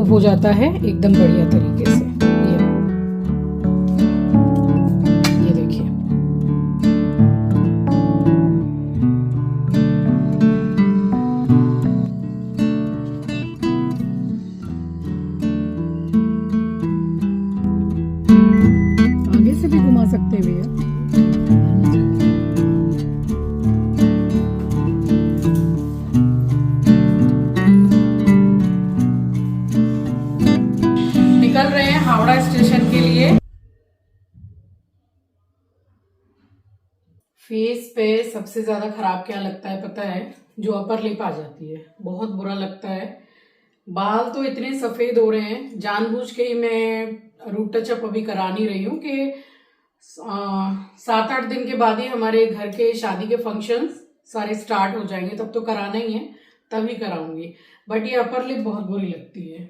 हो जाता है एकदम बढ़िया तरीके से। ये देखिए, आगे से भी घुमा सकते हैं भैया। निकल रहे हैं हावड़ा स्टेशन के लिए। फेस पे सबसे ज्यादा खराब क्या लगता है पता है? जो अपर लिप आ जाती है, बहुत बुरा लगता है। बाल तो इतने सफेद हो रहे हैं, जानबूझ के ही मैं रूट टचअप अभी करा नहीं रही हूँ कि 7-8 दिन के बाद ही हमारे घर के शादी के फंक्शंस सारे स्टार्ट हो जाएंगे, तब तो कराना ही है, तभी कराऊंगी। बट ये अपर लिप बहुत बुरी लगती है,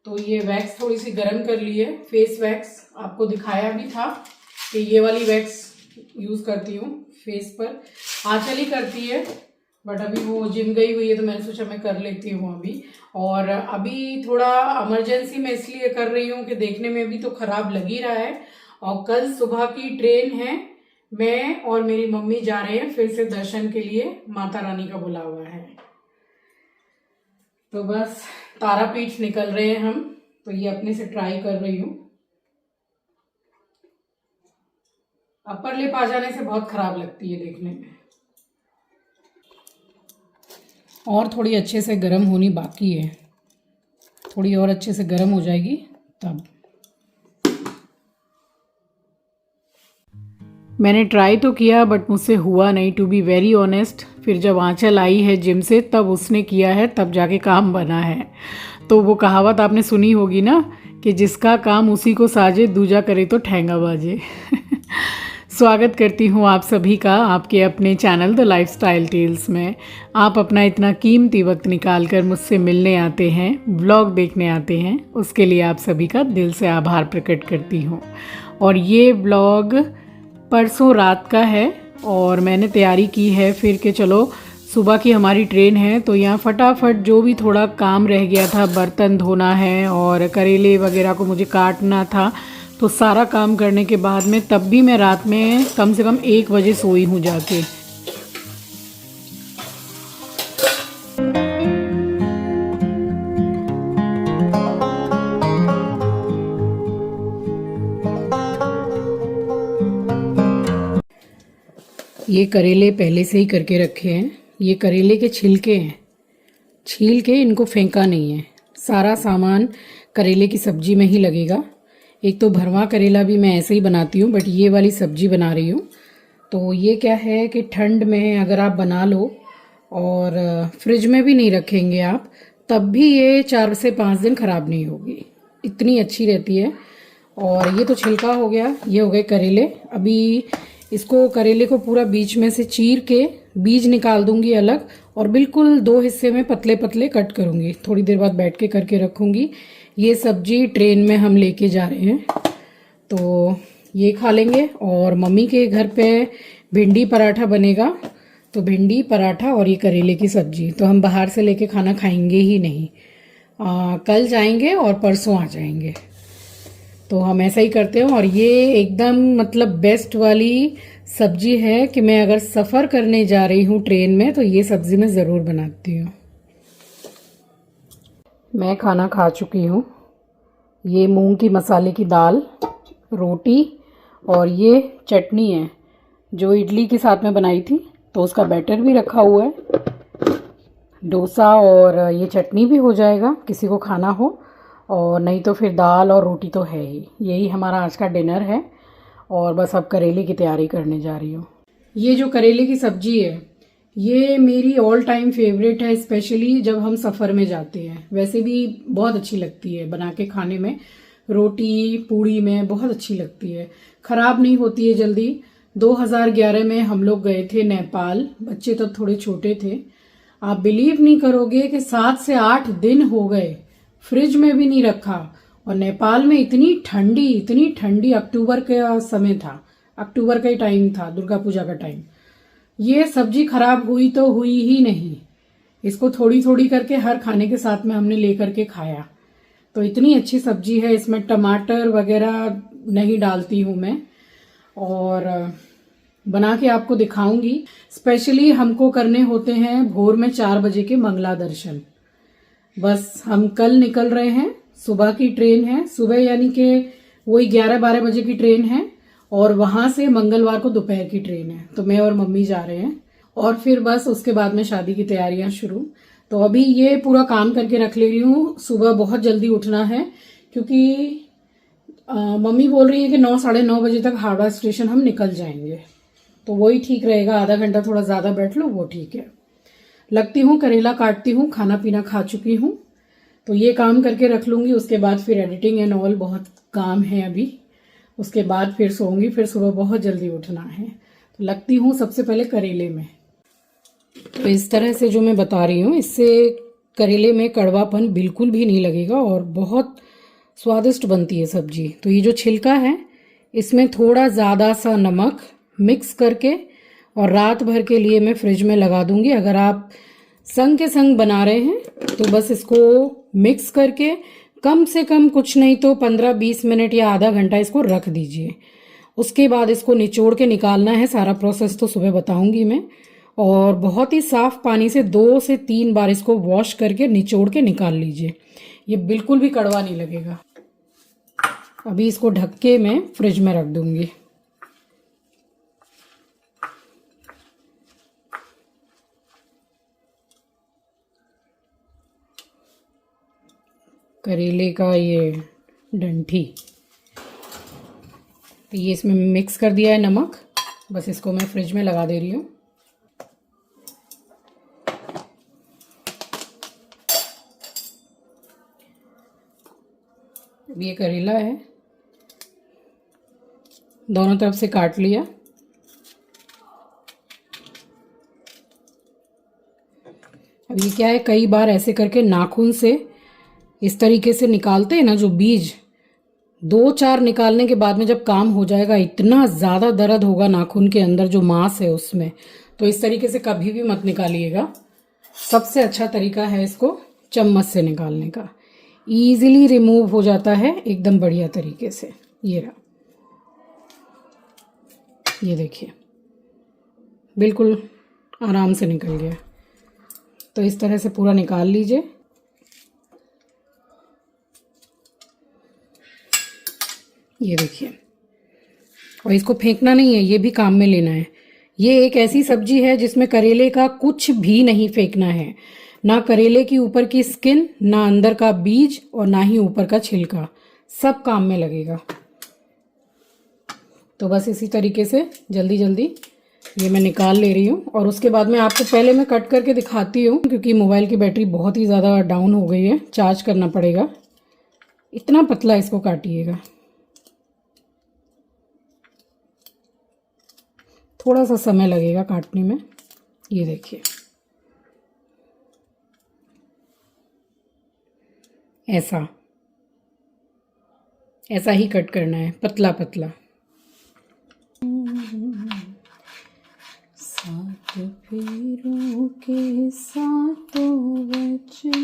तो ये वैक्स थोड़ी सी गर्म कर ली है। फेस वैक्स आपको दिखाया भी था कि ये वाली वैक्स यूज करती हूँ फेस पर। आंचल ही करती है, बट अभी वो जिम गई हुई है तो मैंने सोचा मैं कर लेती हूँ अभी। और अभी थोड़ा इमरजेंसी में इसलिए कर रही हूँ कि देखने में भी तो खराब लग ही रहा है। और कल सुबह की ट्रेन है, मैं और मेरी मम्मी जा रहे हैं फिर से दर्शन के लिए, माता रानी का बुलावा है। तो बस तारापीठ निकल रहे हैं हम, तो ये अपने से ट्राई कर रही हूँ। अपर लिप आ जाने से बहुत खराब लगती है देखने में, और थोड़ी अच्छे से गर्म होनी बाकी है। थोड़ी और अच्छे से गर्म हो जाएगी तब। मैंने ट्राई तो किया बट मुझसे हुआ नहीं, टू बी वेरी ऑनेस्ट। फिर जब आंचल आई है जिम से तब उसने किया है, तब जाके काम बना है। तो वो कहावत आपने सुनी होगी ना कि जिसका काम उसी को साजे, दूजा करे तो ठेंगा बाजे। स्वागत करती हूँ आप सभी का आपके अपने चैनल द लाइफस्टाइल टेल्स में। आप अपना इतना कीमती वक्त निकाल कर मुझसे मिलने आते हैं, व्लॉग देखने आते हैं, उसके लिए आप सभी का दिल से आभार प्रकट करती हूँ। और ये व्लॉग परसों रात का है और मैंने तैयारी की है फिर के चलो सुबह की हमारी ट्रेन है, तो यहाँ फटाफट जो भी थोड़ा काम रह गया था, बर्तन धोना है और करेले वगैरह को मुझे काटना था, तो सारा काम करने के बाद में तब भी मैं रात में कम से कम 1 बजे सोई हूँ जाके। ये करेले पहले से ही करके रखे हैं। ये करेले के छिलके हैं, छील के इनको फेंका नहीं है। सारा सामान करेले की सब्जी में ही लगेगा। एक तो भरवा करेला भी मैं ऐसे ही बनाती हूँ, बट ये वाली सब्जी बना रही हूँ। तो ये क्या है कि ठंड में अगर आप बना लो और फ्रिज में भी नहीं रखेंगे आप, तब भी ये 4 से 5 दिन ख़राब नहीं होगी, इतनी अच्छी रहती है। और ये तो छिलका हो गया, ये हो गए करेले। अभी इसको करेले को पूरा बीच में से चीर के बीज निकाल दूंगी अलग, और बिल्कुल 2 हिस्से में पतले पतले कट करूंगी। थोड़ी देर बाद बैठ के करके रखूंगी। ये सब्जी ट्रेन में हम लेके जा रहे हैं, तो ये खा लेंगे। और मम्मी के घर पे भिंडी पराठा बनेगा, तो भिंडी पराठा और ये करेले की सब्जी, तो हम बाहर से लेके खाना खाएंगे ही नहीं। कल जाएंगे और परसों आ जाएंगे, तो हम ऐसा ही करते हैं। और ये एकदम मतलब बेस्ट वाली सब्जी है कि मैं अगर सफ़र करने जा रही हूँ ट्रेन में तो ये सब्जी मैं ज़रूर बनाती हूँ। मैं खाना खा चुकी हूँ। ये मूंग की मसाले की दाल, रोटी और ये चटनी है जो इडली के साथ में बनाई थी, तो उसका बैटर भी रखा हुआ है। डोसा और ये चटनी भी हो जाएगा किसी को खाना हो, और नहीं तो फिर दाल और रोटी तो है ही। यही हमारा आज का डिनर है। और बस अब करेले की तैयारी करने जा रही हूँ। ये जो करेले की सब्जी है ये मेरी ऑल टाइम फेवरेट है, स्पेशली जब हम सफ़र में जाते हैं। वैसे भी बहुत अच्छी लगती है बना के खाने में, रोटी पूड़ी में बहुत अच्छी लगती है, ख़राब नहीं होती है जल्दी। 2011 में हम लोग गए थे नेपाल, बच्चे तब थोड़े छोटे थे। आप बिलीव नहीं करोगे कि 7 से 8 दिन हो गए, फ्रिज में भी नहीं रखा। और नेपाल में इतनी ठंडी, अक्टूबर का समय था, अक्टूबर का ही टाइम था, दुर्गा पूजा का टाइम। ये सब्जी खराब हुई तो हुई ही नहीं। इसको थोड़ी थोड़ी करके हर खाने के साथ में हमने लेकर के खाया। तो इतनी अच्छी सब्जी है, इसमें टमाटर वगैरह नहीं डालती हूँ मैं। और बना के आपको दिखाऊंगी। स्पेशली हमको करने होते हैं भोर में 4 बजे के मंगला दर्शन। बस हम कल निकल रहे हैं, सुबह की ट्रेन है, सुबह यानी कि वही 11-12 बजे की ट्रेन है, और वहां से मंगलवार को दोपहर की ट्रेन है। तो मैं और मम्मी जा रहे हैं, और फिर बस उसके बाद में शादी की तैयारियां शुरू। तो अभी ये पूरा काम करके रख ले रही हूँ। सुबह बहुत जल्दी उठना है, क्योंकि मम्मी बोल रही है कि 9-9:30 बजे तक हावड़ा स्टेशन हम निकल जाएंगे। तो वही ठीक रहेगा, आधा घंटा थोड़ा ज़्यादा बैठ लो, वो ठीक है। लगती हूँ, करेला काटती हूँ, खाना पीना खा चुकी हूँ, तो ये काम करके रख लूँगी। उसके बाद फिर एडिटिंग एंड ऑल बहुत काम है अभी। उसके बाद फिर सोऊंगी, फिर सुबह बहुत जल्दी उठना है। तो लगती हूँ सबसे पहले करेले में। तो इस तरह से जो मैं बता रही हूँ, इससे करेले में कड़वापन बिल्कुल भी नहीं लगेगा और बहुत स्वादिष्ट बनती है सब्जी। तो ये जो छिलका है, इसमें थोड़ा ज़्यादा सा नमक मिक्स करके और रात भर के लिए मैं फ्रिज में लगा दूंगी। अगर आप संग के संग बना रहे हैं तो बस इसको मिक्स करके कम से कम कुछ नहीं तो 15-20 मिनट या आधा घंटा इसको रख दीजिए। उसके बाद इसको निचोड़ के निकालना है। सारा प्रोसेस तो सुबह बताऊंगी मैं। और बहुत ही साफ पानी से 2 से 3 बार इसको वॉश करके निचोड़ के निकाल लीजिए। ये बिल्कुल भी कड़वा नहीं लगेगा। अभी इसको ढक के मैं फ्रिज में रख दूंगी। करेले का ये डंठी, तो ये इसमें मिक्स कर दिया है नमक। बस इसको मैं फ्रिज में लगा दे रही हूँ। अब ये करेला है, दोनों तरफ से काट लिया। अब ये क्या है, कई बार ऐसे करके नाखून से इस तरीके से निकालते हैं ना जो बीज, 2-4 निकालने के बाद में जब काम हो जाएगा, इतना ज़्यादा दर्द होगा नाखून के अंदर जो मांस है उसमें। तो इस तरीके से कभी भी मत निकालिएगा। सबसे अच्छा तरीका है इसको चम्मच से निकालने का। ईजिली रिमूव हो जाता है एकदम बढ़िया तरीके से। ये रहा, ये देखिए बिल्कुल आराम से निकल गया। तो इस तरह से पूरा निकाल लीजिए। ये देखिए, और इसको फेंकना नहीं है, ये भी काम में लेना है। ये एक ऐसी सब्जी है जिसमें करेले का कुछ भी नहीं फेंकना है। ना करेले की ऊपर की स्किन, ना अंदर का बीज, और ना ही ऊपर का छिलका, सब काम में लगेगा। तो बस इसी तरीके से जल्दी जल्दी ये मैं निकाल ले रही हूँ। और उसके बाद में आपको पहले मैं कट करके दिखाती हूँ, क्योंकि मोबाइल की बैटरी बहुत ही ज़्यादा डाउन हो गई है, चार्ज करना पड़ेगा। इतना पतला इसको काटिएगा, थोड़ा सा समय लगेगा काटने में। ये देखिए, ऐसा ऐसा ही कट करना है, पतला पतला। सात फेरों के सातों वचन।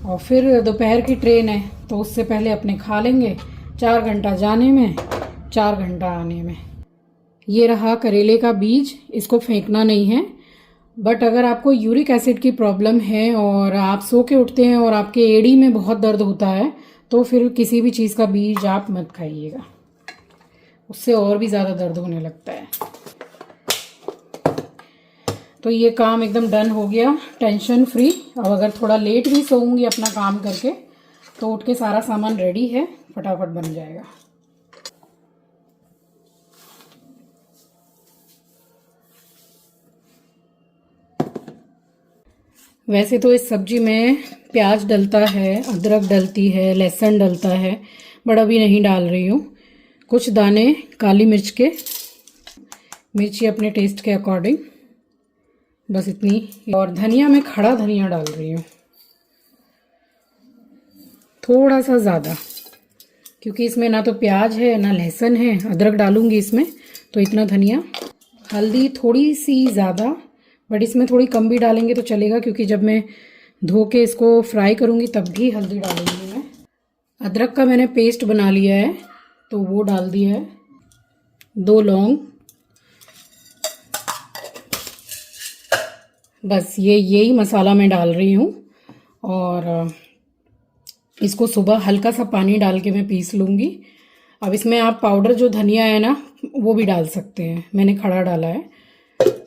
और फिर दोपहर की ट्रेन है, तो उससे पहले अपने खा लेंगे। 4 घंटा जाने में, 4 घंटा आने में। ये रहा करेले का बीज, इसको फेंकना नहीं है। बट अगर आपको यूरिक एसिड की प्रॉब्लम है और आप सो के उठते हैं और आपके एड़ी में बहुत दर्द होता है, तो फिर किसी भी चीज़ का बीज आप मत खाइएगा, उससे और भी ज़्यादा दर्द होने लगता है। तो ये काम एकदम डन हो गया, टेंशन फ्री। अब अगर थोड़ा लेट भी सोऊंगी अपना काम करके, तो उठ के सारा सामान रेडी है, फटाफट बन जाएगा। वैसे तो इस सब्जी में प्याज डलता है, अदरक डलती है, लहसुन डलता है, बट अभी नहीं डाल रही हूँ। कुछ दाने काली मिर्च के, मिर्ची अपने टेस्ट के अकॉर्डिंग, बस इतनी। और धनिया में खड़ा धनिया डाल रही हूँ, थोड़ा सा ज़्यादा, क्योंकि इसमें ना तो प्याज है ना लहसुन है। अदरक डालूंगी इसमें, तो इतना धनिया। हल्दी थोड़ी सी ज़्यादा, बट इसमें थोड़ी कम भी डालेंगे तो चलेगा, क्योंकि जब मैं धो के इसको फ्राई करूँगी तब भी हल्दी डालूँगी मैं। अदरक का मैंने पेस्ट बना लिया है तो वो डाल दिया है। 2 लौंग, बस यही मसाला मैं डाल रही हूँ। और इसको सुबह हल्का सा पानी डाल के मैं पीस लूँगी। अब इसमें आप पाउडर जो धनिया है ना वो भी डाल सकते हैं, मैंने खड़ा डाला है।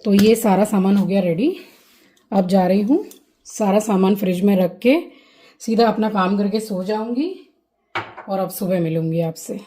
तो ये सारा सामान हो गया रेडी। अब जा रही हूँ सारा सामान फ्रिज में रख के सीधा अपना काम करके सो जाऊँगी और अब सुबह मिलूँगी आपसे।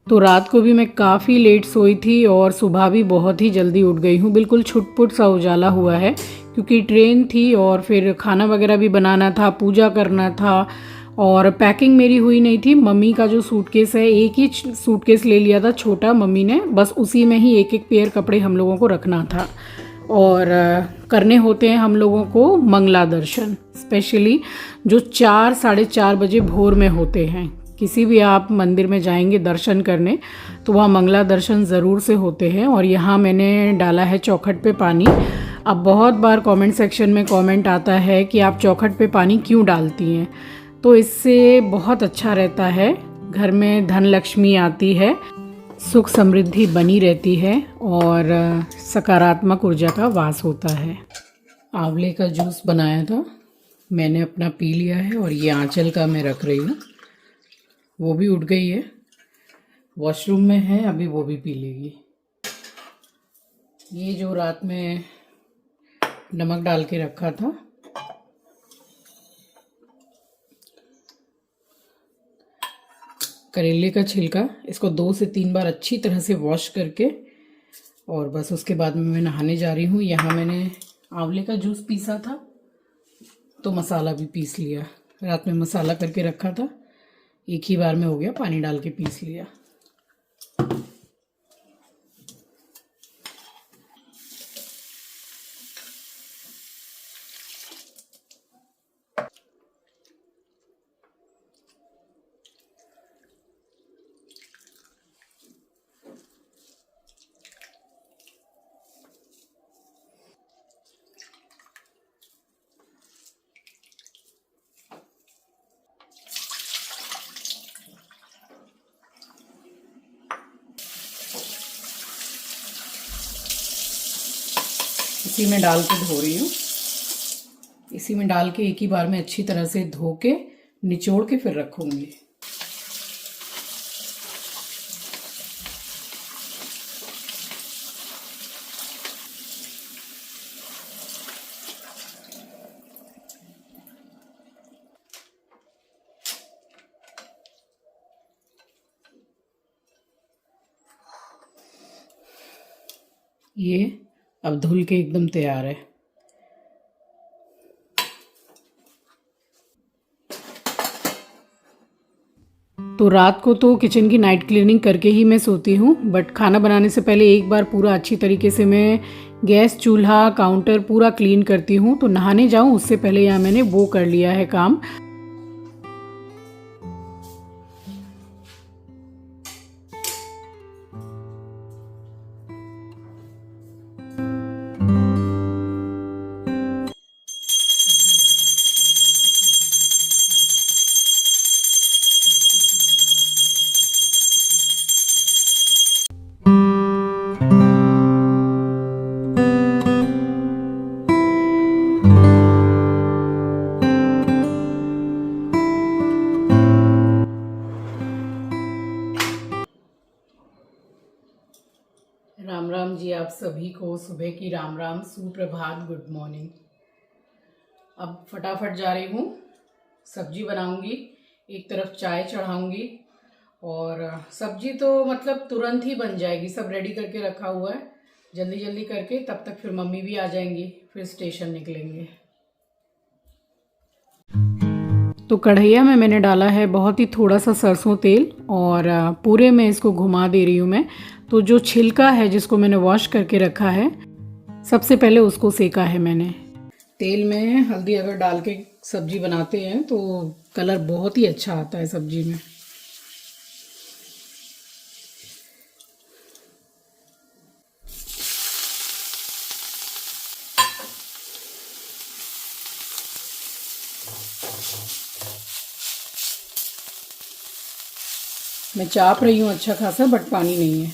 तो रात को भी मैं काफ़ी लेट सोई थी और सुबह भी बहुत ही जल्दी उठ गई हूँ। बिल्कुल छुटपुट सा उजाला हुआ है क्योंकि ट्रेन थी और फिर खाना वगैरह भी बनाना था, पूजा करना था और पैकिंग मेरी हुई नहीं थी। मम्मी का जो सूटकेस है, एक ही सूटकेस ले लिया था छोटा मम्मी ने, बस उसी में ही एक एक पेयर कपड़े हम लोगों को रखना था। और करने होते हैं हम लोगों को मंगला दर्शन, स्पेशली जो 4 साढ़े 4 बजे भोर में होते हैं। किसी भी आप मंदिर में जाएंगे दर्शन करने तो वहाँ मंगला दर्शन ज़रूर से होते हैं। और यहाँ मैंने डाला है चौखट पे पानी। अब बहुत बार कमेंट सेक्शन में कमेंट आता है कि आप चौखट पे पानी क्यों डालती हैं, तो इससे बहुत अच्छा रहता है, घर में धन लक्ष्मी आती है, सुख समृद्धि बनी रहती है और सकारात्मक ऊर्जा का वास होता है। आंवले का जूस बनाया था मैंने, अपना पी लिया है और ये आंचल का मैं रख रही हूँ। वो भी उठ गई है, वॉशरूम में है, अभी वो भी पी लेगी। ये जो रात में नमक डाल के रखा था, करेले का छिलका, इसको 2 से 3 बार अच्छी तरह से वॉश करके और बस उसके बाद में मैं नहाने जा रही हूँ। यहाँ मैंने आंवले का जूस पीसा था तो मसाला भी पीस लिया। रात में मसाला करके रखा था, एक ही बार में हो गया, पानी डाल के पीस लिया। इसी में डाल के धो रही हूँ। इसी में डाल के एक ही बार में अच्छी तरह से धो के निचोड़ के फिर रखूँगी। ये अब धुल के एकदम तैयार है। तो रात को तो किचन की नाइट क्लीनिंग करके ही मैं सोती हूँ, बट खाना बनाने से पहले एक बार पूरा अच्छी तरीके से मैं गैस, चूल्हा, काउंटर पूरा क्लीन करती हूँ। तो नहाने जाऊँ उससे पहले यहाँ मैंने वो कर लिया है काम। राम राम जी, आप सभी को सुबह की राम राम, सुप्रभात, गुड मॉर्निंग। अब फटाफट जा रही हूँ, सब्जी बनाऊंगी, एक तरफ चाय चढ़ाऊंगी और सब्जी तो मतलब तुरंत ही बन जाएगी, सब रेडी करके रखा हुआ है, जल्दी जल्दी करके, तब तक फिर मम्मी भी आ जाएंगी, फिर स्टेशन निकलेंगे। तो कढ़ैया में मैंने डाला है बहुत ही थोड़ा सा सरसों तेल और पूरे में इसको घुमा दे रही हूँ मैं। तो जो छिलका है जिसको मैंने वॉश करके रखा है, सबसे पहले उसको सेका है मैंने। तेल में हल्दी अगर डाल के सब्जी बनाते हैं तो कलर बहुत ही अच्छा आता है सब्जी में। मैं चाप रही हूँ अच्छा खासा, बट पानी नहीं है,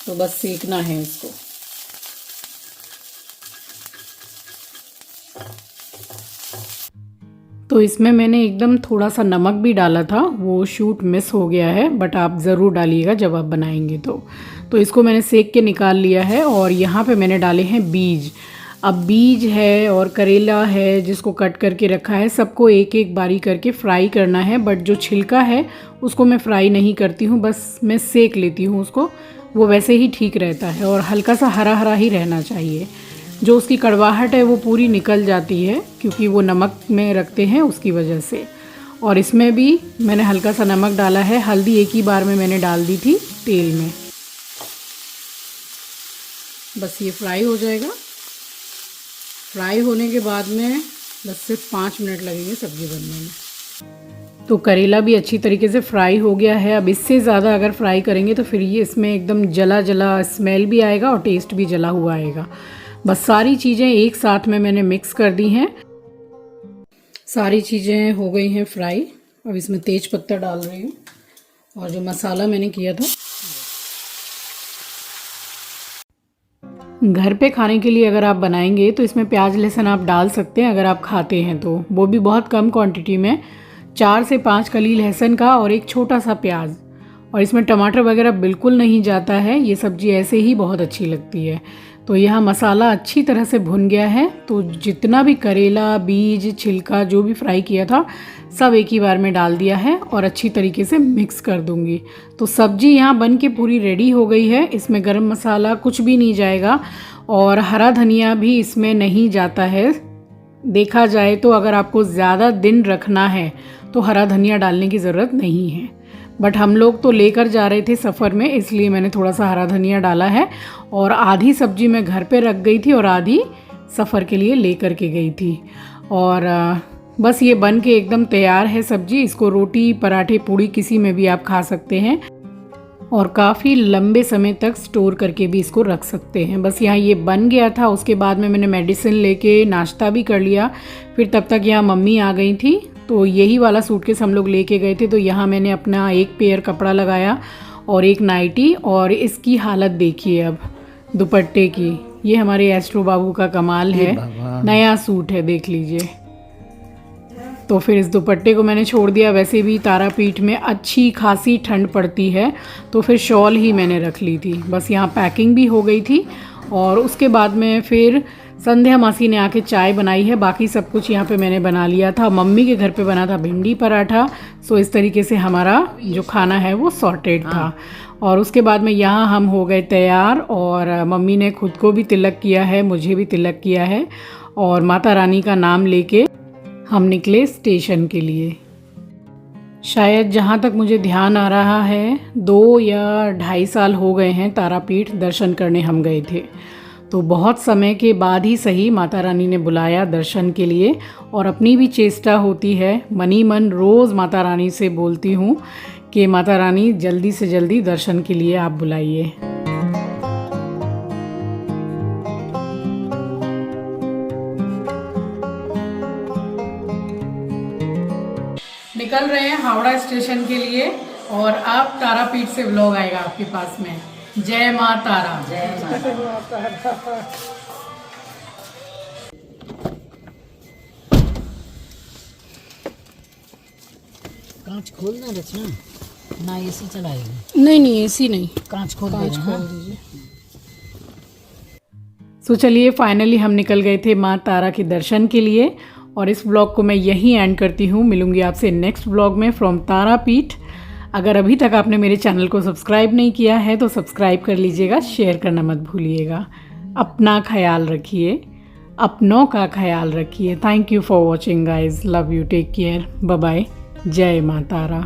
तो बस सेकना है इसको। तो इसमें मैंने एकदम थोड़ा सा नमक भी डाला था, वो शूट मिस हो गया है, बट आप ज़रूर डालिएगा जब आप बनाएंगे तो इसको मैंने सेक के निकाल लिया है। और यहाँ पे मैंने डाले हैं बीज। अब बीज है और करेला है जिसको कट करके रखा है, सबको एक एक बारी करके फ्राई करना है, बट जो छिलका है उसको मैं फ्राई नहीं करती हूँ, बस मैं सेक लेती हूँ उसको, वो वैसे ही ठीक रहता है और हल्का सा हरा हरा ही रहना चाहिए। जो उसकी कड़वाहट है वो पूरी निकल जाती है, क्योंकि वो नमक में रखते हैं उसकी वजह से। और इसमें भी मैंने हल्का सा नमक डाला है, हल्दी एक ही बार में मैंने डाल दी थी तेल में। बस ये फ्राई हो जाएगा। फ्राई होने के बाद में बस सिर्फ 5 मिनट लगेंगे सब्ज़ी बनने में। तो करेला भी अच्छी तरीके से फ्राई हो गया है। अब इससे ज़्यादा अगर फ्राई करेंगे तो फिर ये इसमें एकदम जला जला स्मेल भी आएगा और टेस्ट भी जला हुआ आएगा। बस सारी चीज़ें एक साथ में मैंने मिक्स कर दी हैं। सारी चीज़ें हो गई हैं फ्राई। अब इसमें तेज पत्ता डाल रही हूँ और जो मसाला मैंने किया था। घर पे खाने के लिए अगर आप बनाएंगे तो इसमें प्याज लहसुन आप डाल सकते हैं, अगर आप खाते हैं तो, वो भी बहुत कम क्वांटिटी में, 4 से 5 कली लहसुन का और एक छोटा सा प्याज। और इसमें टमाटर वगैरह बिल्कुल नहीं जाता है, ये सब्ज़ी ऐसे ही बहुत अच्छी लगती है। तो यहाँ मसाला अच्छी तरह से भुन गया है, तो जितना भी करेला, बीज, छिलका जो भी फ्राई किया था सब एक ही बार में डाल दिया है और अच्छी तरीके से मिक्स कर दूंगी। तो सब्जी यहाँ बन के पूरी रेडी हो गई है। इसमें गरम मसाला कुछ भी नहीं जाएगा और हरा धनिया भी इसमें नहीं जाता है। देखा जाए तो अगर आपको ज़्यादा दिन रखना है तो हरा धनिया डालने की ज़रूरत नहीं है, बट हम लोग तो लेकर जा रहे थे सफ़र में, इसलिए मैंने थोड़ा सा हरा धनिया डाला है। और आधी सब्जी मैं घर पे रख गई थी और आधी सफ़र के लिए लेकर के गई थी। और बस ये बन के एकदम तैयार है सब्जी। इसको रोटी, पराठे, पूड़ी किसी में भी आप खा सकते हैं और काफ़ी लंबे समय तक स्टोर करके भी इसको रख सकते हैं। बस यहाँ ये बन गया था, उसके बाद में मैंने मेडिसिन लेके नाश्ता भी कर लिया। फिर तब तक यहाँ मम्मी आ गई थी, तो यही वाला सूटकेस हम लोग लेके गए थे। तो यहाँ मैंने अपना एक पेयर कपड़ा लगाया और एक नाइटी, और इसकी हालत देखिए अब दुपट्टे की। ये हमारे एस्ट्रो बाबू का कमाल है, नया सूट है, देख लीजिए। तो फिर इस दुपट्टे को मैंने छोड़ दिया। वैसे भी तारापीठ में अच्छी खासी ठंड पड़ती है, तो फिर शॉल ही मैंने रख ली थी। बस यहाँ पैकिंग भी हो गई थी और उसके बाद में फिर संध्या मासी ने आके चाय बनाई है। बाकी सब कुछ यहाँ पे मैंने बना लिया था। मम्मी के घर पे बना था भिंडी पराठा। सो इस तरीके से हमारा जो खाना है वो सॉर्टेड था। और उसके बाद में यहाँ हम हो गए तैयार और मम्मी ने खुद को भी तिलक किया है, मुझे भी तिलक किया है और माता रानी का नाम लेके हम निकले स्टेशन के लिए। शायद जहाँ तक मुझे ध्यान आ रहा है 2 या 2.5 साल हो गए हैं तारापीठ दर्शन करने हम गए थे। तो बहुत समय के बाद ही सही माता रानी ने बुलाया दर्शन के लिए, और अपनी भी चेष्टा होती है, मनी मन रोज़ माता रानी से बोलती हूँ कि माता रानी जल्दी से जल्दी दर्शन के लिए आप बुलाइए। निकल रहे हैं हावड़ा स्टेशन के लिए और अब तारापीठ से व्लॉग आएगा आपके पास में। जय माँ तारा। जय माँ तारा। कांच खोलना रचना ना, एसी चलाएगी? नहीं एसी नहीं, कांच खोल दीजिए। तो चलिए फाइनली हम निकल गए थे माँ तारा के दर्शन के लिए, और इस व्लॉग को मैं यहीं एंड करती हूँ। मिलूंगी आपसे नेक्स्ट व्लॉग में फ्रॉम तारापीठ। अगर अभी तक आपने मेरे चैनल को सब्सक्राइब नहीं किया है तो सब्सक्राइब कर लीजिएगा, शेयर करना मत भूलिएगा। अपना ख्याल रखिए, अपनों का ख्याल रखिए। Thank you for watching guys, love you, take care, bye bye, जय माँ तारा।